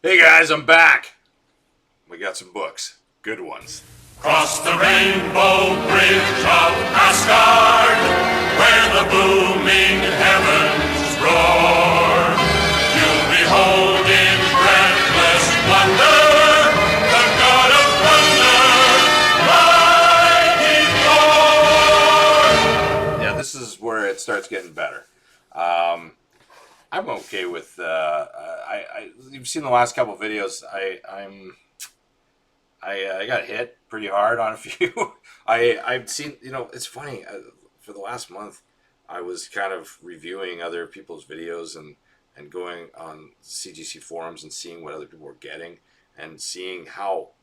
Hey guys, I'm back. We got some books. Good ones. Cross the rainbow bridge of Asgard, where the booming heavens roar. You'll behold in breathless wonder the god of thunder, mighty Thor. Yeah, this is where it starts getting better. I'm okay with. You've seen the last couple of videos. I got hit pretty hard on a few. I've seen. It's funny. For the last month, I was kind of reviewing other people's videos and going on CGC forums and seeing what other people were getting and seeing how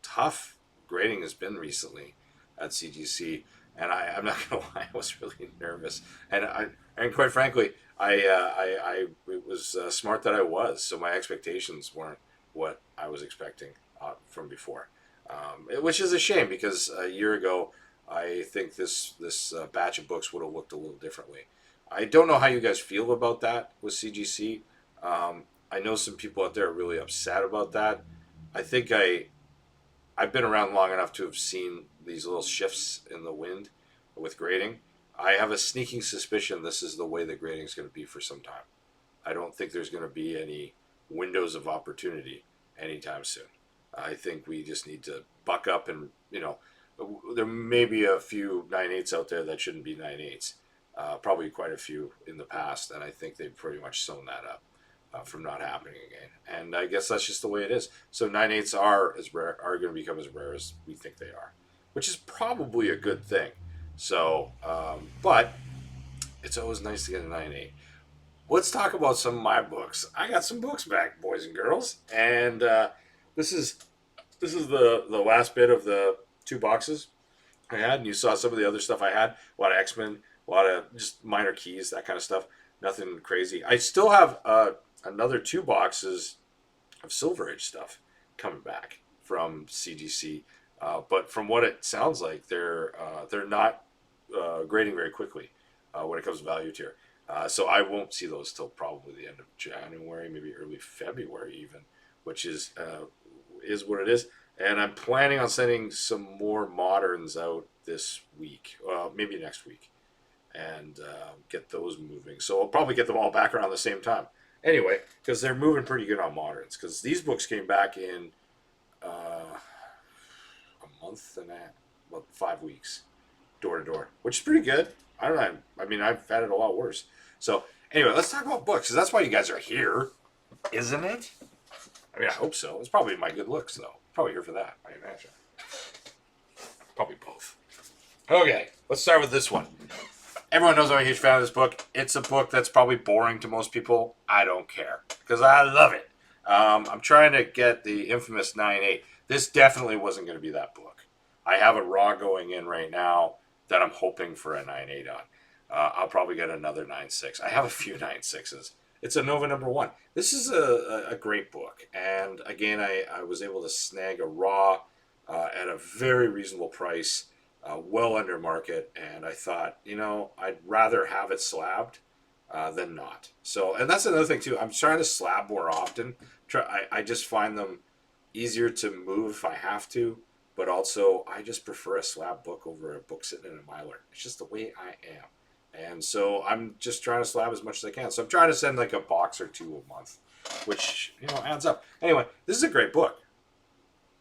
tough grading has been recently at CGC. And I'm not gonna lie, I was really nervous, and quite frankly, it was smart that I was. So my expectations weren't what I was expecting from before, which is a shame because a year ago, I think this batch of books would have looked a little differently. I don't know how you guys feel about that with CGC. I know some people out there are really upset about that. I think I've been around long enough to have seen these little shifts in the wind with grading. I have a sneaking suspicion this is the way the grading is going to be for some time. I don't think there's going to be any windows of opportunity anytime soon. I think we just need to buck up and, there may be a few 9/8s out there that shouldn't be 9/8s. Probably quite a few in the past, and I think they've pretty much sewn that up from not happening again. And I guess that's just the way it is. So 9/8s are going to become as rare as we think they are, which is probably a good thing. So, but it's always nice to get a 9/8. Let's talk about some of my books. I got some books back, boys and girls, and this is the last bit of the two boxes I had, and you saw some of the other stuff I had. A lot of X-Men, a lot of just minor keys, that kind of stuff. Nothing crazy. I still have another two boxes of Silver Age stuff coming back from CGC, but from what it sounds like, they're not grading very quickly when it comes to value tier. So I won't see those till probably the end of January, maybe early February even, which is what it is. And I'm planning on sending some more moderns out this week, maybe next week, and get those moving. So I'll probably get them all back around the same time. Anyway, because they're moving pretty good on moderns. Because these books came back in a month and about 5 weeks, door to door, which is pretty good. I don't know. I mean, I've had it a lot worse. So anyway, let's talk about books. Because that's why you guys are here, isn't it? I mean, I hope so. It's probably my good looks, though. Probably here for that, I imagine. Probably both. Okay, let's start with this one. Everyone knows I'm a huge fan of this book. It's a book that's probably boring to most people. I don't care because I love it. I'm trying to get the infamous 9/8. This definitely wasn't going to be that book. I have a raw going in right now that I'm hoping for a 9/8 on. I'll probably get another 9/6. I have a few 9/6s. It's a Nova #1. This is a great book. And again, I was able to snag a raw at a very reasonable price, well under market. And I thought, I'd rather have it slabbed than not. So, and that's another thing too. I'm trying to slab more often. I just find them easier to move if I have to. But also, I just prefer a slab book over a book sitting in a miler. It's just the way I am. And so I'm just trying to slab as much as I can. So I'm trying to send like a box or two a month, which, adds up. Anyway, this is a great book.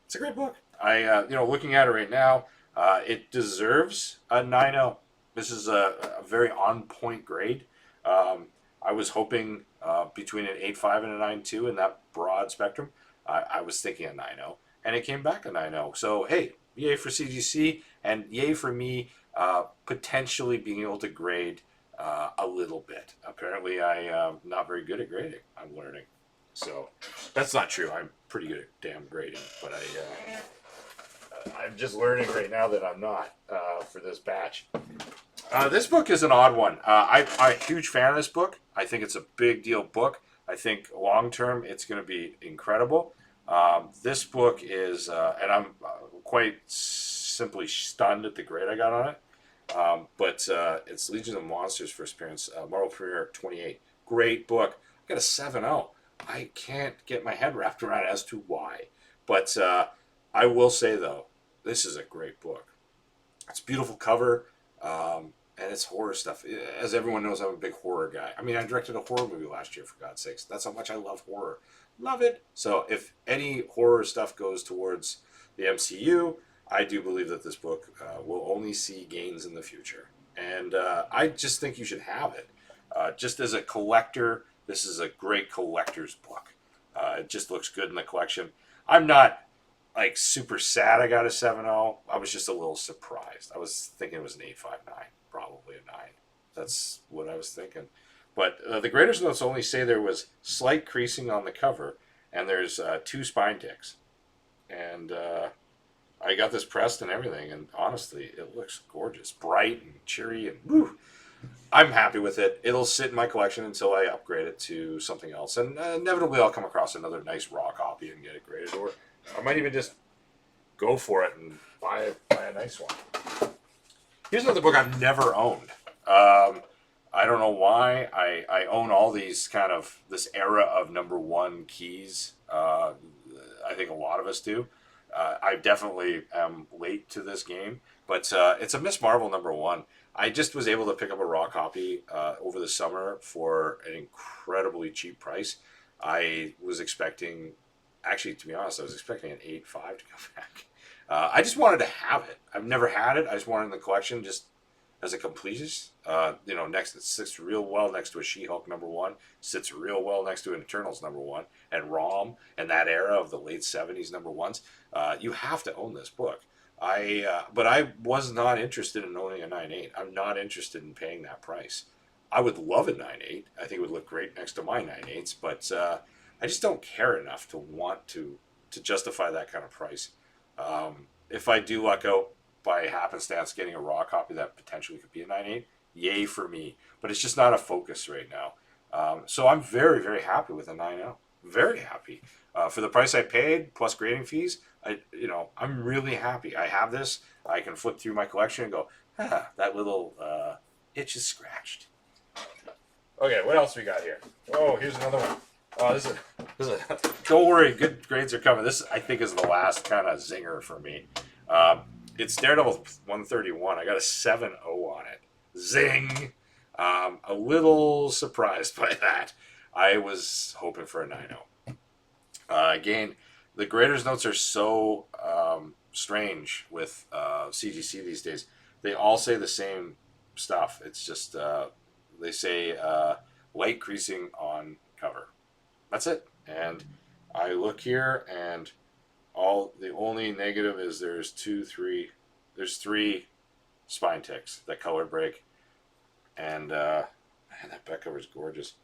It's a great book. Looking at it right now, it deserves a 9.0. This is a very on-point grade. I was hoping between an 8.5 and a 9.2 in that broad spectrum. I was thinking a 9.0, and it came back a 9.0. So, hey, yay for CGC, and yay for me potentially being able to grade a little bit. Apparently, I am not very good at grading. I'm learning. So that's not true. I'm pretty good at damn grading, but I'm just learning right now that I'm not for this batch. This book is an odd one. I'm a huge fan of this book. I think it's a big deal book. I think long term it's going to be incredible. This book is, and I'm quite simply stunned at the grade I got on it. But it's Legion of Monsters first appearance, Marvel Premiere 28. Great book. I got a 7.0. I can't get my head wrapped around as to why. But I will say, though, this is a great book. It's a beautiful cover, and it's horror stuff. As everyone knows, I'm a big horror guy. I mean, I directed a horror movie last year, for God's sakes. That's how much I love horror. Love it. So if any horror stuff goes towards the MCU, I do believe that this book will only see gains in the future. And I just think you should have it. Just as a collector, this is a great collector's book. It just looks good in the collection. I'm not like super sad I got a 7.0. I was just a little surprised. I was thinking it was an 8.59, probably a 9. That's what I was thinking. But the Graders Notes only say there was slight creasing on the cover, and there's 2 spine ticks. And I got this pressed and everything, and honestly, it looks gorgeous, bright and cheery, and woo. I'm happy with it. It'll sit in my collection until I upgrade it to something else, and inevitably I'll come across another nice raw copy and get it graded, or I might even just go for it and buy a nice one. Here's another book I've never owned. I don't know why. I own all these kind of this era of #1 keys. I think a lot of us do. I definitely am late to this game, but it's a Miss Marvel #1. I just was able to pick up a raw copy over the summer for an incredibly cheap price. I was expecting, actually, to be honest, I was expecting an 8.5 to come back. I just wanted to have it. I've never had it. I just wanted it in the collection just as a completist. Next, it sits real well next to a She-Hulk #1, sits real well next to an Eternals #1, and ROM and that era of the late 70s #1s. You have to own this book. But I was not interested in owning a 9.8. I'm not interested in paying that price. I would love a 9.8. I think it would look great next to my 9.8s, but I just don't care enough to want to justify that kind of price. If I do luck out by happenstance getting a raw copy that potentially could be a 9.8, yay for me. But it's just not a focus right now. So I'm very, very happy with a 9.0. Very happy. For the price I paid, plus grading fees, I'm really happy. I have this. I can flip through my collection and go, that little itch is scratched. Okay, what else we got here? Oh, here's another one. This is don't worry, good grades are coming. This, I think, is the last kind of zinger for me. It's Daredevil 131. I got a 7.0 on it. Zing! A little surprised by that. I was hoping for a 9.0. Again, the graders' notes are so strange with CGC these days. They all say the same stuff. It's just they say light creasing on cover. That's it. And I look here, and the only negative is there's 3 spine ticks that color break, and man, that back cover is gorgeous.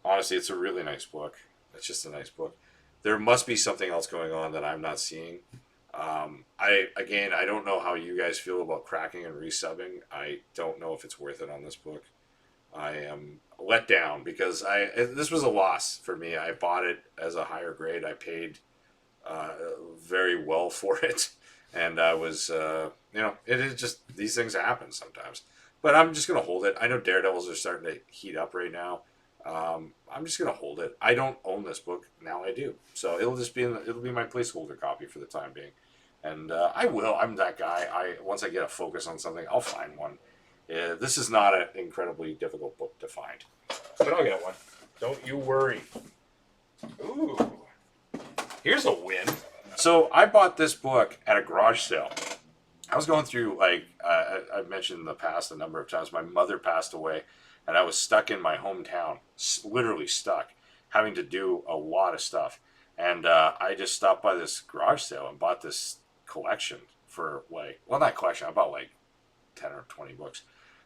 Honestly, it's a really nice book. It's just a nice book. There must be something else going on that I'm not seeing. I don't know how you guys feel about cracking and resubbing. I don't know if it's worth it on this book. I am let down because this was a loss for me. I bought it as a higher grade. I paid very well for it, and I was it is just, these things happen sometimes. But I'm just gonna hold it. I know Daredevils are starting to heat up right now. I'm just gonna hold it. I don't own this book now. I do, so it'll be my placeholder copy for the time being. And I'm that guy. Once I get a focus on something, I'll find one. This is not an incredibly difficult book to find, but I'll get one. Don't you worry. Ooh, here's a win. So I bought this book at a garage sale. I was going through, like, I've mentioned in the past a number of times, my mother passed away, and I was stuck in my hometown, literally stuck, having to do a lot of stuff. And I just stopped by this garage sale and bought this collection for, not collection, I bought like 10 or 20 books.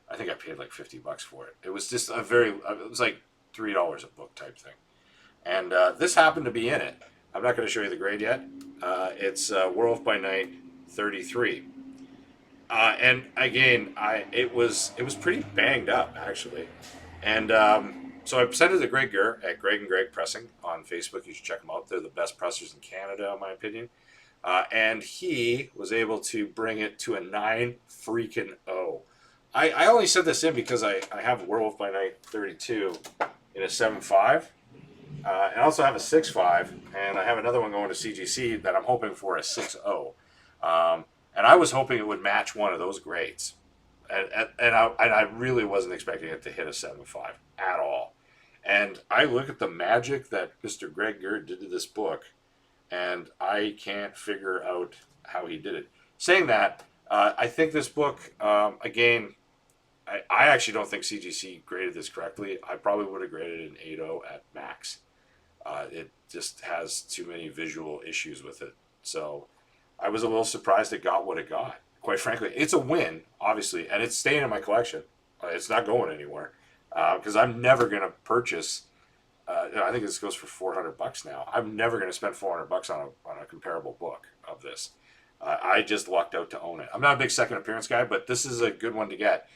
I think I paid like $50 for it. It was just it was like $3 a book type thing. And this happened to be in it. I'm not going to show you the grade yet. It's Werewolf by Night 33. And again, it was pretty banged up, actually. And so I sent it to Greg Gurr at Greg and Greg Pressing on Facebook. You should check them out. They're the best pressers in Canada, in my opinion. And he was able to bring it to a 9 freaking 0. I only said this in because I have Werewolf by Night 32 in a 7.5. And I also have a 6.5, and I have another one going to CGC that I'm hoping for a 6.0. And I was hoping it would match one of those grades. And I really wasn't expecting it to hit a 7.5 at all. And I look at the magic that Mr. Greg Gerd did to this book, and I can't figure out how he did it. Saying that, I think this book, again, I actually don't think CGC graded this correctly. I probably would have graded it an 8.0 at max. It just has too many visual issues with it. So I was a little surprised it got what it got. Quite frankly, it's a win, obviously, and it's staying in my collection. It's not going anywhere because I'm never going to purchase. I think this goes for $400 now. I'm never going to spend $400 on a comparable book of this. I just lucked out to own it. I'm not a big second appearance guy, but this is a good one to get.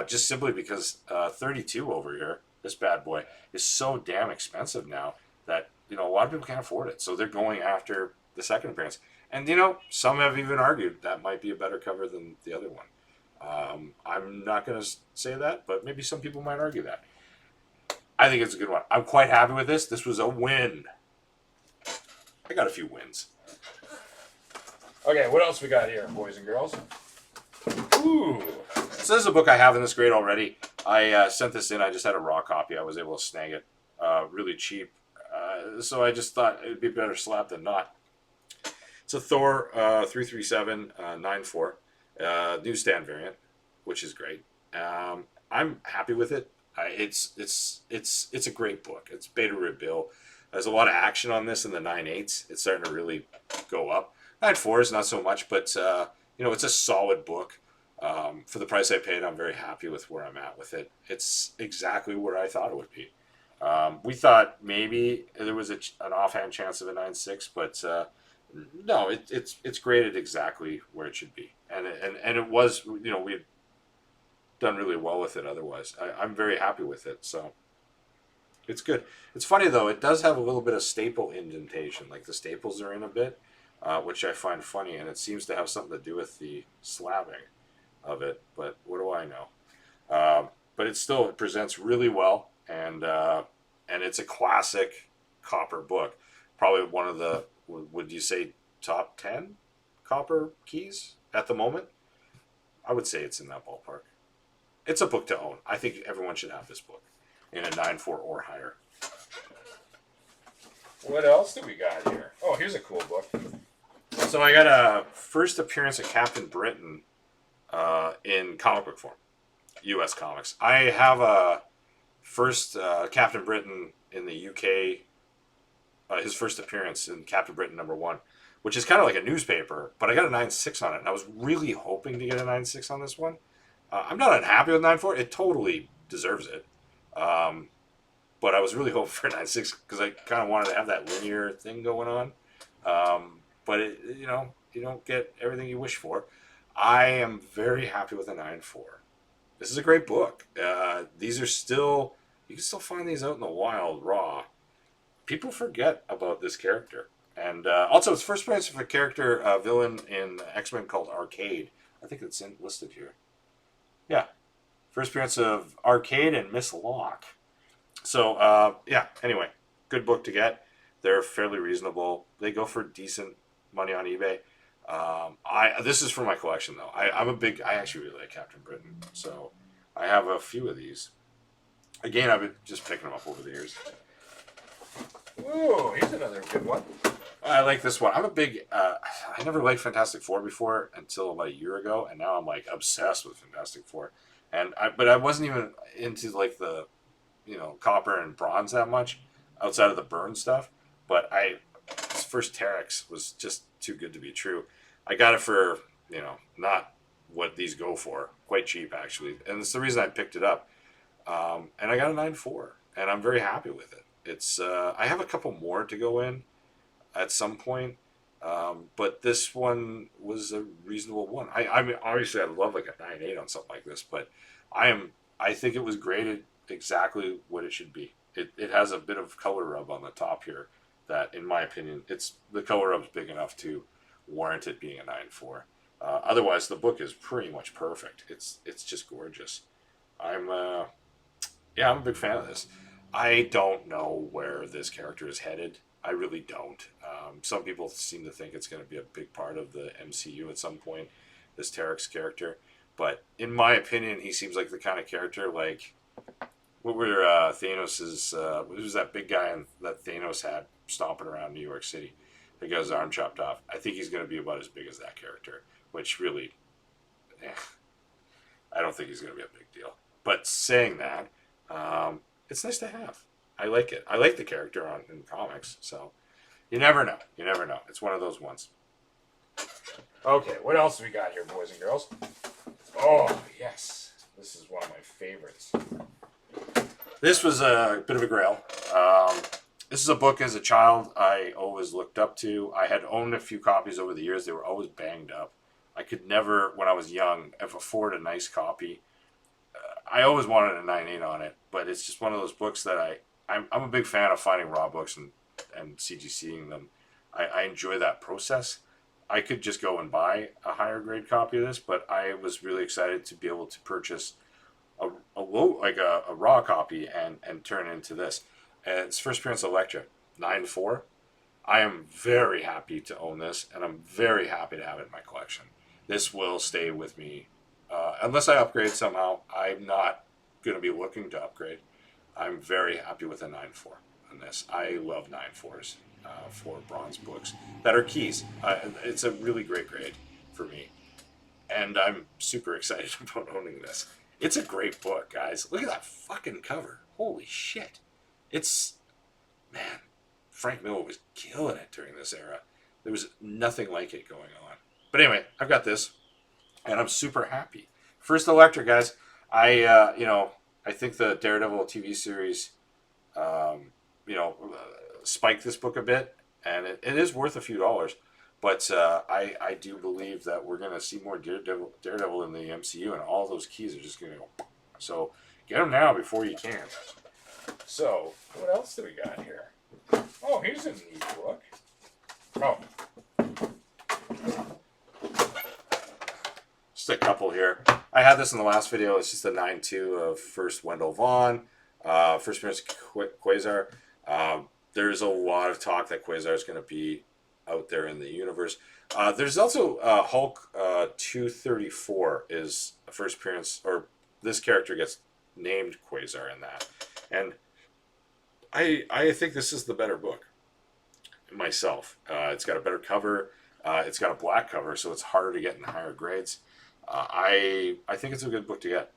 Just simply because 32 over here, this bad boy, is so damn expensive now that a lot of people can't afford it. So they're going after the second appearance. And some have even argued that might be a better cover than the other one. I'm not going to say that, but maybe some people might argue that. I think it's a good one. I'm quite happy with this. This was a win. I got a few wins. Okay, what else we got here, boys and girls? Ooh. So this is a book I have in this grade already. I sent this in. I just had a raw copy. I was able to snag it really cheap. So I just thought it would be better slap than not. It's a Thor 337 9.4 newsstand variant, which is great. I'm happy with it. It's a great book. It's beta rebuild. There's a lot of action on this in the 9.8s. It's starting to really go up. 9.4s not so much, but it's a solid book. For the price I paid, I'm very happy with where I'm at with it. It's exactly where I thought it would be. We thought maybe there was an offhand chance of a 9.6, but no, it's graded exactly where it should be, and it was we had done really well with it. Otherwise, I'm very happy with it. So it's good. It's funny though; it does have a little bit of staple indentation, like the staples are in a bit, which I find funny, and it seems to have something to do with the slabbing of it. But what do I know? But it presents really well, and it's a classic copper book. Probably one of the, would you say, top 10 copper keys at the moment? I would say it's in that ballpark. It's a book to own. I think everyone should have this book in a 9.4 or higher. What else do we got here? Oh, here's a cool book. So I got a first appearance of Captain Britain in comic book form, U.S. Comics. I have a first Captain Britain in the UK, his first appearance in Captain Britain #1, which is kind of like a newspaper, but I got a 9.6 on it, and I was really hoping to get a 9.6 on this one. I'm not unhappy with 9.4. It totally deserves it. But I was really hoping for a 9.6 because I kind of wanted to have that linear thing going on. But you don't get everything you wish for. I am very happy with a 9.4. This is a great book. These are still, you can still find these out in the wild, raw. People forget about this character. And also, it's first appearance of a character, villain in X-Men called Arcade. I think it's listed here. Yeah. First appearance of Arcade and Miss Locke. So, anyway, good book to get. They're fairly reasonable. They go for decent money on eBay. This is for my collection, though. I actually really like Captain Britain. So, I have a few of these. Again, I've been just picking them up over the years. Ooh, here's another good one. I like this one. I'm a big. I never liked Fantastic Four before until about a year ago, and now I'm like obsessed with Fantastic Four. But I wasn't even into like the, copper and bronze that much, outside of the Burn stuff. But his first Terex was just too good to be true. I got it for not what these go for, quite cheap actually, and it's the reason I picked it up. And I got a 9.4, and I'm very happy with it. It's I have a couple more to go in at some point, but this one was a reasonable one. I mean, obviously, I'd love like a 9.8 on something like this, but I think it was graded exactly what it should be. It has a bit of color rub on the top here that, in my opinion, the color rub's big enough to warrant it being a 9.4. Otherwise, the book is pretty much perfect. It's just gorgeous. I'm a big fan of this. I don't know where this character is headed. I really don't. Some people seem to think it's going to be a big part of the MCU at some point, this Tarek's character. But in my opinion, he seems like the kind of character like what were Thanos's? What was that big guy that Thanos had stomping around New York City? That got his arm chopped off. I think he's going to be about as big as that character, which really, eh, I don't think he's going to be a big deal. But saying that, it's nice to have. I like it. I like the character in comics, so you never know. You never know. It's one of those ones. Okay, what else we got here, boys and girls? Oh, yes. This is one of my favorites. This was a bit of a grail. This is a book as a child I always looked up to. I had owned a few copies over the years. They were always banged up. I could never, when I was young, afford a nice copy. I always wanted a 9.8 on it, but it's just one of those books that I'm a big fan of finding raw books and CGCing them. I enjoy that process. I could just go and buy a higher grade copy of this, but I was really excited to be able to purchase a raw copy and turn into this. And it's first appearance of Elektra, 9.4. I am very happy to own this, and I'm very happy to have it in my collection. This will stay with me. Unless I upgrade somehow, I'm not going to be looking to upgrade. I'm very happy with a 9.4 on this. I love 9.4s for bronze books that are keys. It's a really great grade for me. And I'm super excited about owning this. It's a great book, guys. Look at that fucking cover. Holy shit. Man, Frank Miller was killing it during this era. There was nothing like it going on. But anyway, I've got this, and I'm super happy. First Elektra, guys. I think the Daredevil TV series, spiked this book a bit, and it is worth a few dollars. But I do believe that we're going to see more Daredevil in the MCU, and all those keys are just going to go. So get them now before you can. So what else do we got here? Oh, here's a neat book. Oh. Just a couple here. I had this in the last video. It's just a 9.2 of first Wendell Vaughn, first appearance Quasar. There's a lot of talk that Quasar is going to be out there in the universe. There's also Hulk 234 is a first appearance, or this character gets named Quasar in that. And I think this is the better book myself. It's got a better cover. It's got a black cover, so it's harder to get in higher grades. I think it's a good book to get.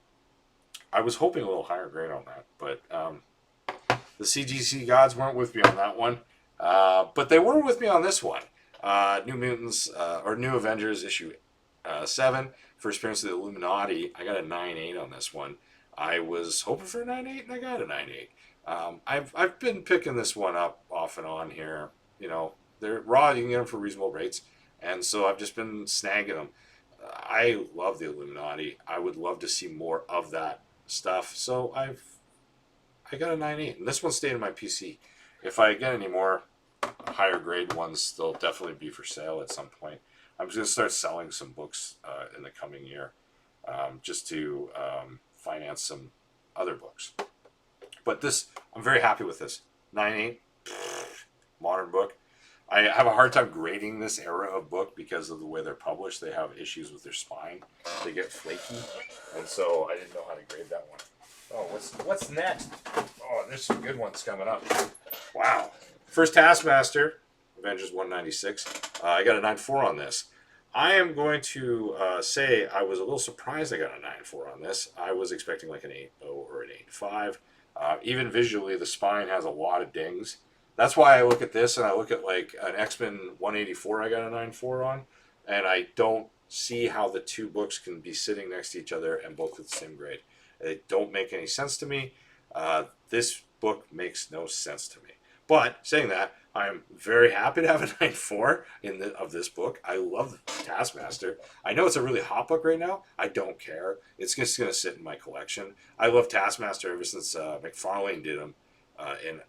I was hoping a little higher grade on that, but the CGC gods weren't with me on that one. But they were with me on this one. New Mutants, or New Avengers issue 7, first appearance of the Illuminati. I got a 9.8 on this one. I was hoping for a 9.8, and I got a 9.8. I've been picking this one up off and on here. They're raw. You can get them for reasonable rates, and so I've just been snagging them. I love the Illuminati. I would love to see more of that stuff. So I got a 9.8, and this one stayed in my PC. If I get any more higher grade ones, they'll definitely be for sale at some point. I'm just gonna start selling some books in the coming year, just to finance some other books. But this, I'm very happy with this 9.8 modern book. I have a hard time grading this era of book because of the way they're published. They have issues with their spine. They get flaky, and so I didn't know how to grade that one. Oh, what's next? Oh, there's some good ones coming up. Wow. First Taskmaster, Avengers 196. I got a 9.4 on this. I am going to say I was a little surprised I got a 9.4 on this. I was expecting like an 8.0 or an 8.5. Even visually, the spine has a lot of dings. That's why I look at this and I look at like an X-Men 184 I got a 9.4 on, and I don't see how the two books can be sitting next to each other and both with the same grade. They don't make any sense to me. This book makes no sense to me. But saying that, I'm very happy to have a 9.4 of this book. I love Taskmaster. I know it's a really hot book right now. I don't care. It's just going to sit in my collection. I love Taskmaster ever since McFarlane did him. In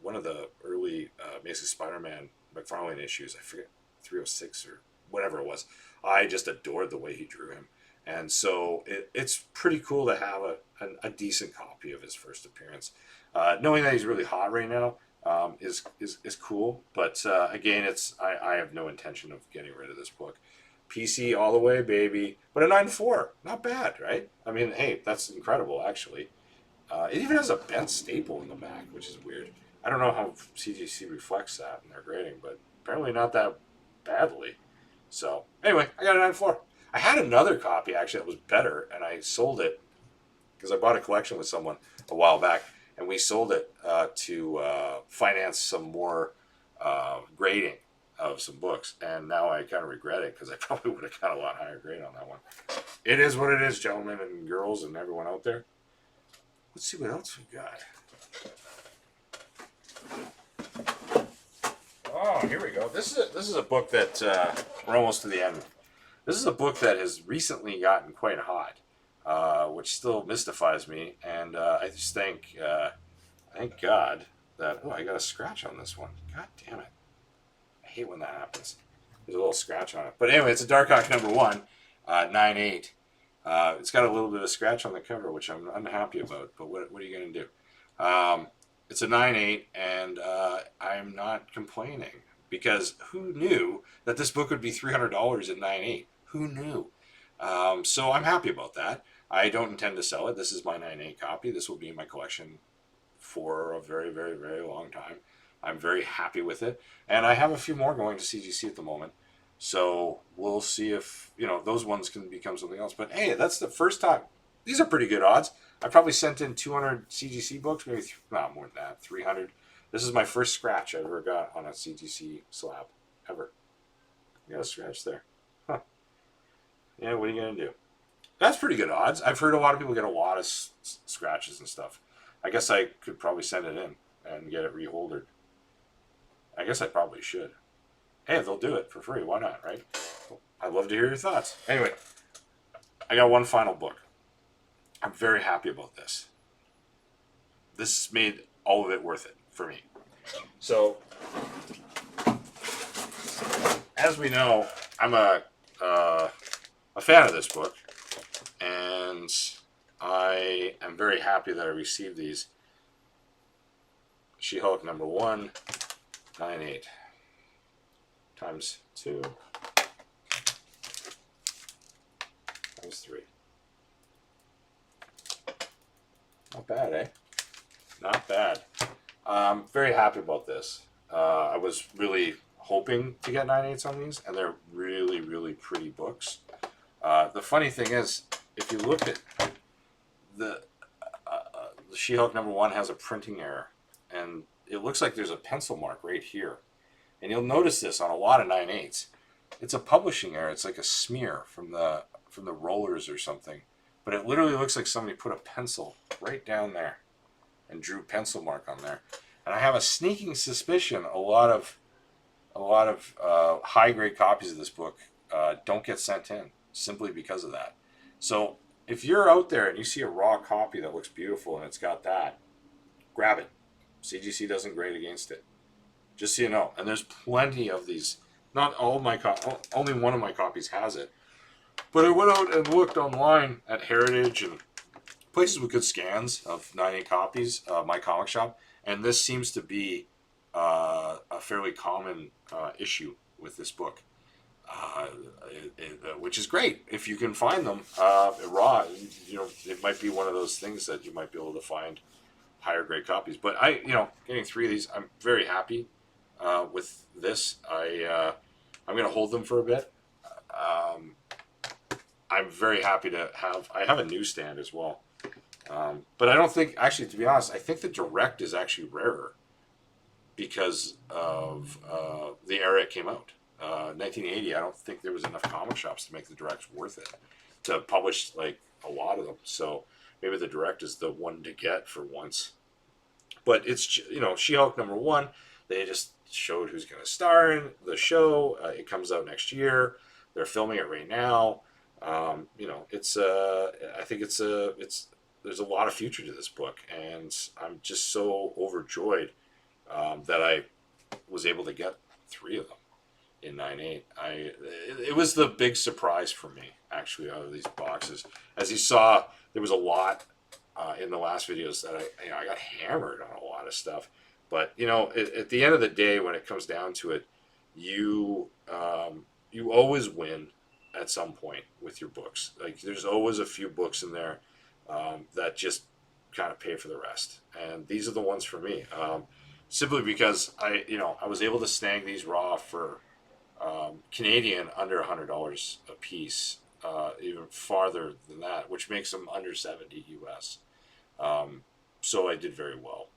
one of the early Amazing Spider-Man McFarlane issues, I forget, 306 or whatever it was. I just adored the way he drew him. And so it's pretty cool to have a decent copy of his first appearance. Knowing that he's really hot right now is cool. But again, I have no intention of getting rid of this book. PC all the way, baby. But a 9.4, not bad, right? I mean, hey, that's incredible, actually. It even has a bent staple in the back, which is weird. I don't know how CGC reflects that in their grading, but apparently not that badly. So, anyway, I got a 9.4. I had another copy, actually, that was better, and I sold it because I bought a collection with someone a while back, and we sold it to finance some more grading of some books, and now I kind of regret it because I probably would have got a lot higher grade on that one. It is what it is, gentlemen and girls and everyone out there. Let's see what else we got. Oh, here we go. This is a book that we're almost to the end. This is a book that has recently gotten quite hot, which still mystifies me, and I just thank God that I got a scratch on this one. God damn it! I hate when that happens. There's a little scratch on it, but anyway, it's a Darkhawk #1, 9.8. It's got a little bit of a scratch on the cover, which I'm unhappy about. But what are you going to do? It's a 9.8, and I'm not complaining because who knew that this book would be $300 at 9.8? Who knew? So I'm happy about that. I don't intend to sell it. This is my 9.8 copy. This will be in my collection for a very, very, very long time. I'm very happy with it, and I have a few more going to CGC at the moment. So we'll see if those ones can become something else. But hey, that's the first time. These are pretty good odds. I probably sent in 200 CGC books, maybe not more than that, 300. This is my first scratch I ever got on a CGC slab ever. I got a scratch there. Huh. Yeah, what are you gonna do? That's pretty good odds. I've heard a lot of people get a lot of scratches and stuff. I guess I could probably send it in and get it reholdered. I guess I probably should. Hey, they'll do it for free. Why not, right? I'd love to hear your thoughts. Anyway, I got one final book. I'm very happy about this. This made all of it worth it for me. So, as we know, I'm a fan of this book, and I am very happy that I received these. She-Hulk #1, 9.8. Times 2 times 3. Not bad, eh? Not bad. I'm very happy about this. I was really hoping to get 9.8s on these, and they're really, really pretty books. The funny thing is, if you look at the She-Hulk #1 has a printing error, and it looks like there's a pencil mark right here. And you'll notice this on a lot of 9.8s. It's a publishing error. It's like a smear from the rollers or something. But it literally looks like somebody put a pencil right down there and drew pencil mark on there. And I have a sneaking suspicion a lot of high grade copies of this book don't get sent in simply because of that. So if you're out there and you see a raw copy that looks beautiful and it's got that, grab it. CGC doesn't grade against it. Just so you know. And there's plenty of these. Not all my only one of my copies has it. But I went out and looked online at Heritage and places with good scans of 9.8 copies, My Comic Shop, and this seems to be a fairly common issue with this book, which is great if you can find them raw. It might be one of those things that you might be able to find higher grade copies. But getting 3 of these, I'm very happy with this. I'm going to hold them for a bit. I'm very happy to have. I have a newsstand as well, but I don't think. Actually, to be honest, I think the direct is actually rarer because of the era it came out. 1980. I don't think there was enough comic shops to make the directs worth it to publish like a lot of them. So maybe the direct is the one to get for once. But it's She-Hulk #1. They just showed who's going to star in the show. It comes out next year. They're filming it right now. It's I think it's there's a lot of future to this book, and I'm just so overjoyed that I was able to get 3 of them. in 9/8. It was the big surprise for me actually out of these boxes. As you saw, there was a lot in the last videos that I got hammered on a lot of stuff. But at the end of the day, when it comes down to it, you always win at some point with your books. Like there's always a few books in there that just kind of pay for the rest, and these are the ones for me. Simply because I was able to snag these raw for Canadian under $100 a piece, even farther than that, which makes them under 70 US. So I did very well.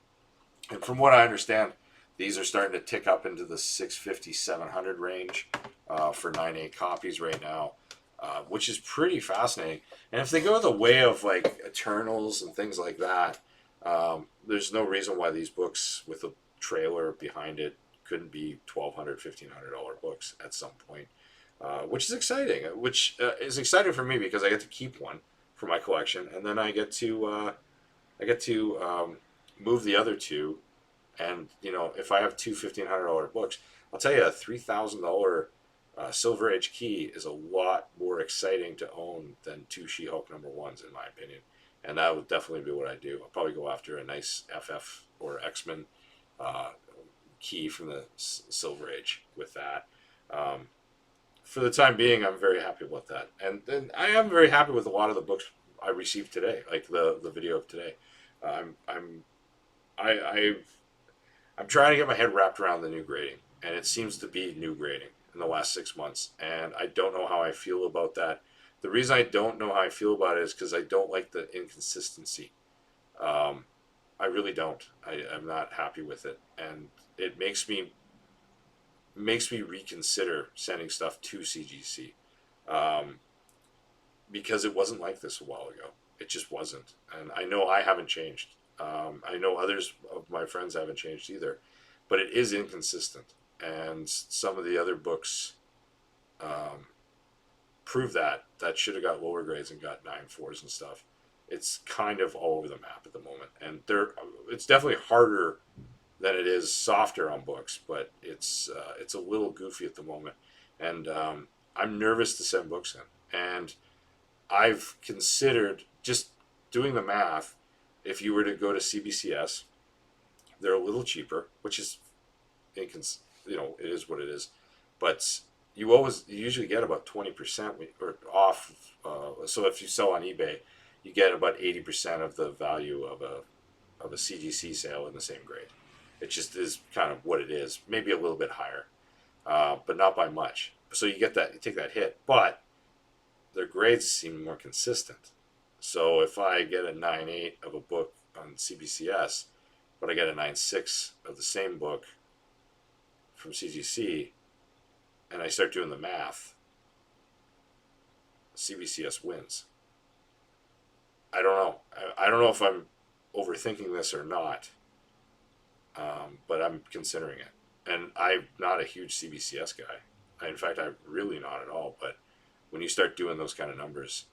And from what I understand, these are starting to tick up into the 650, 700 range for 9/8 copies right now, which is pretty fascinating. And if they go the way of like Eternals and things like that, there's no reason why these books with a trailer behind it couldn't be $1,200, $1,500 books at some point, which is exciting. Which is exciting for me because I get to keep one for my collection, and then I get to move the other two. And if I have two $1,500 books, I'll tell you a $3,000 Silver Age key is a lot more exciting to own than two She-Hulk #1s, in my opinion. And that would definitely be what I do. I'll probably go after a nice FF or X-Men key from the Silver Age with that. For the time being, I'm very happy about that. And then I am very happy with a lot of the books I received today, like the video of today. I'm trying to get my head wrapped around the new grading, and it seems to be new grading in the last 6 months, and I don't know how I feel about that. The reason I don't know how I feel about it is because I don't like the inconsistency. I really don't. I'm not happy with it, and it makes me reconsider sending stuff to CGC, because it wasn't like this a while ago. It just wasn't, and I know I haven't changed. I know others of my friends haven't changed either, but it is inconsistent, and some of the other books prove that should have got lower grades and got 9.4s and stuff. It's kind of all over the map at the moment, and it's definitely harder than it is softer on books, but it's a little goofy at the moment, and I'm nervous to send books in, and I've considered just doing the math. If you were to go to CBCS, they're a little cheaper, which is, it is what it is. But you usually get about 20% or off. So if you sell on eBay, you get about 80% of the value of a CGC sale in the same grade. It just is kind of what it is. Maybe a little bit higher, but not by much. So you take that hit, but their grades seem more consistent. So if I get a 9.8 of a book on CBCS, but I get a 9.6 of the same book from CGC, and I start doing the math, CBCS wins. I don't know. I don't know if I'm overthinking this or not, but I'm considering it. And I'm not a huge CBCS guy. In fact, I'm really not at all. But when you start doing those kind of numbers,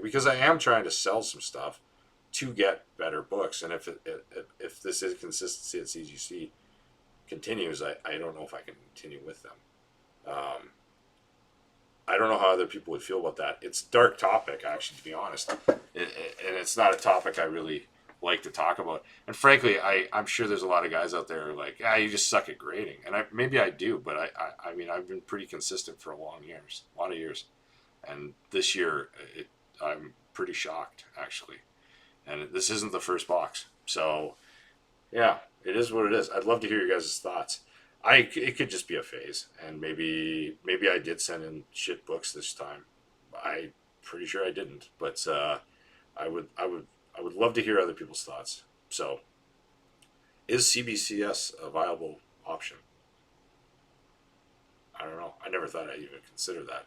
because I am trying to sell some stuff to get better books, and if this inconsistency at CGC continues, I don't know if I can continue with them. I don't know how other people would feel about that. It's a dark topic, actually, to be honest, and it's not a topic I really like to talk about. And frankly, I'm sure there's a lot of guys out there who are like, you just suck at grading, and maybe I do, but I mean, I've been pretty consistent for a lot of years. And this year, I'm pretty shocked, actually. And this isn't the first box. So, yeah, it is what it is. I'd love to hear your guys' thoughts. It could just be a phase. And maybe I did send in shit books this time. I'm pretty sure I didn't. But I would love to hear other people's thoughts. So, is CBCS a viable option? I don't know. I never thought I'd even consider that.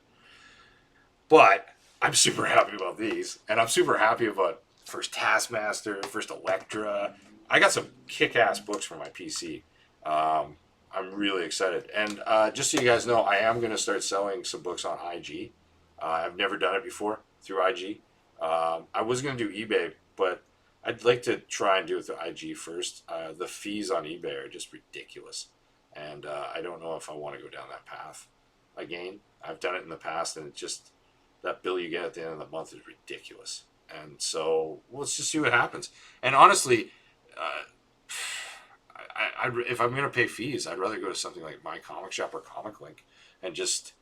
But I'm super happy about these, and I'm super happy about first Taskmaster, first Elektra. I got some kick-ass books for my PC. I'm really excited. And just so you guys know, I am going to start selling some books on IG. I've never done it before through IG. I was going to do eBay, but I'd like to try and do it through IG first. The fees on eBay are just ridiculous. And I don't know if I want to go down that path again. I've done it in the past, and it just, that bill you get at the end of the month is ridiculous. And so let's just see what happens. And honestly, if I'm going to pay fees, I'd rather go to something like My Comic Shop or Comic Link and just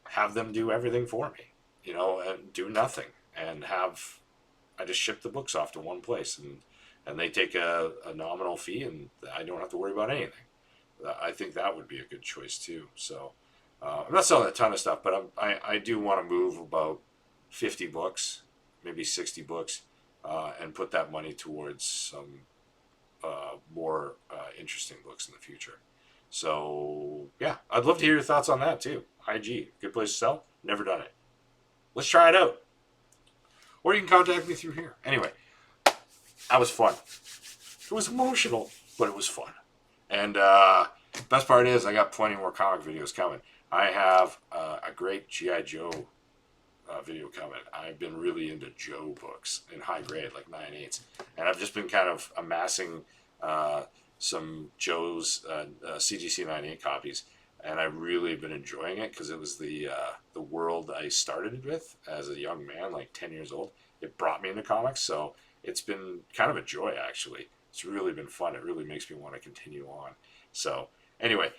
have them do everything for me, you know, and do nothing, and I just ship the books off to one place, and they take a nominal fee, and I don't have to worry about anything. I think that would be a good choice too. So I'm not selling a ton of stuff, but I do want to move about 50 books, maybe 60 books, and put that money towards some more interesting books in the future. So yeah, I'd love to hear your thoughts on that too. IG, good place to sell. Never done it. Let's try it out. Or you can contact me through here. Anyway, that was fun. It was emotional, but it was fun. And best part is I got plenty more comic videos coming. I have a great G.I. Joe video coming. I've been really into Joe books in high grade, like 9/8. And I've just been kind of amassing some Joe's CGC 9/8 copies. And I've really been enjoying it because it was the world I started with as a young man, like 10 years old. It brought me into comics, so it's been kind of a joy, actually. It's really been fun. It really makes me want to continue on. So anyway,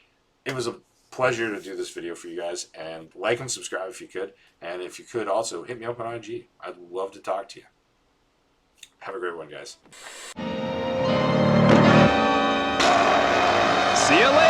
it was a pleasure to do this video for you guys, and like and subscribe if you could. And if you could also hit me up on IG. I'd love to talk to you. Have a great one, guys. See you later.